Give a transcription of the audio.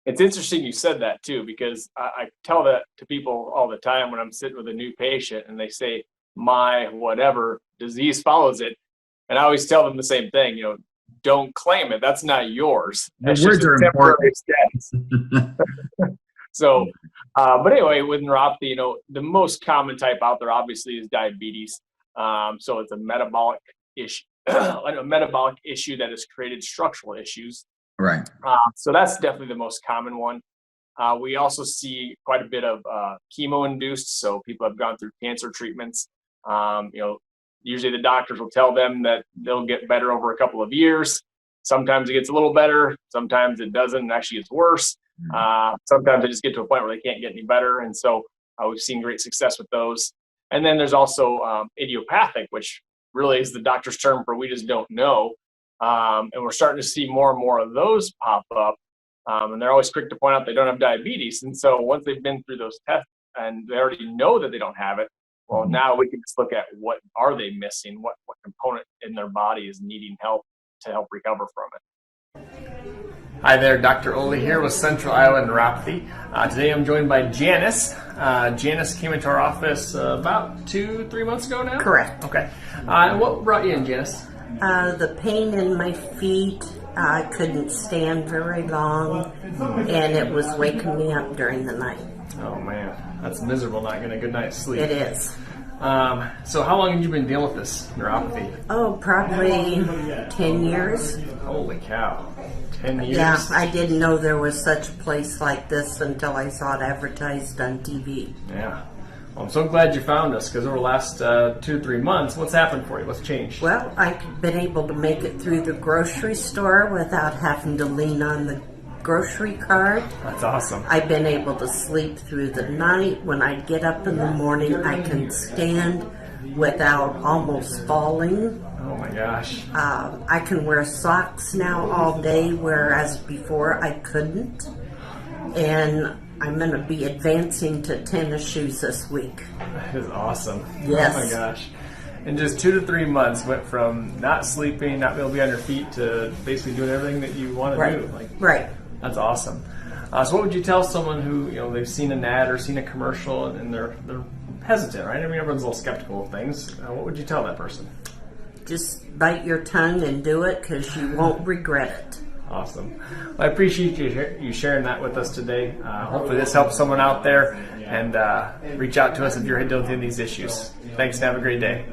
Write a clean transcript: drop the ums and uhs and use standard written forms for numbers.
It's interesting you said that too, because I tell that to people all the time when I'm sitting with a new patient and they say, my whatever disease follows it. And I always tell them the same thing, don't claim it. That's not yours. The That's words just a are temporary important. status. So, but anyway, with neuropathy, the most common type out there obviously is diabetes. So it's a metabolic issue, a metabolic issue that has created structural issues. Right. So that's definitely the most common one. We also see quite a bit of chemo induced. So people have gone through cancer treatments. Usually the doctors will tell them that they'll get better over a couple of years. Sometimes it gets a little better. Sometimes it doesn't and actually gets worse. Sometimes they just get to a point where they can't get any better. And so we've seen great success with those. And then there's also idiopathic, which really is the doctor's term for we just don't know. And we're starting to see more and more of those pop up. And they're always quick to point out they don't have diabetes. And so once they've been through those tests and they already know that they don't have it, well, now we can just look at what are they missing, what component in their body is needing help to help recover from it. Hi there, Dr. Ole here with Central Iowa Neuropathy. Today I'm joined by Janice. Janice came into our office about 2-3 months ago now? Correct. Okay. What brought you in, Janice? The pain in my feet, I couldn't stand very long, and it was waking me up during the night. Oh man, that's miserable not getting a good night's sleep. It is. So how long have you been dealing with this neuropathy? Oh, probably 10 years. Holy cow. 10 years? Yeah, I didn't know there was such a place like this until I saw it advertised on TV. Yeah. Well, I'm so glad you found us, because over the last 2-3 months, what's happened for you? What's changed? Well, I've been able to make it through the grocery store without having to lean on the grocery cart. That's awesome. I've been able to sleep through the night. When I get up in the morning, I can stand without almost falling. Oh my gosh. I can wear socks now all day, whereas before I couldn't. And I'm going to be advancing to tennis shoes this week. That is awesome. Yes. Oh my gosh. In just 2 to 3 months, went from not sleeping, not being able to be on your feet, to basically doing everything that you want to do. Right. That's awesome. So what would you tell someone who, they've seen an ad or seen a commercial and they're hesitant, right? I mean, everyone's a little skeptical of things. What would you tell that person? Just bite your tongue and do it, because you won't regret it. Awesome. Well, I appreciate you sharing that with us today. Hopefully this helps someone out there, and reach out to us if you're dealing with these issues. Thanks and have a great day.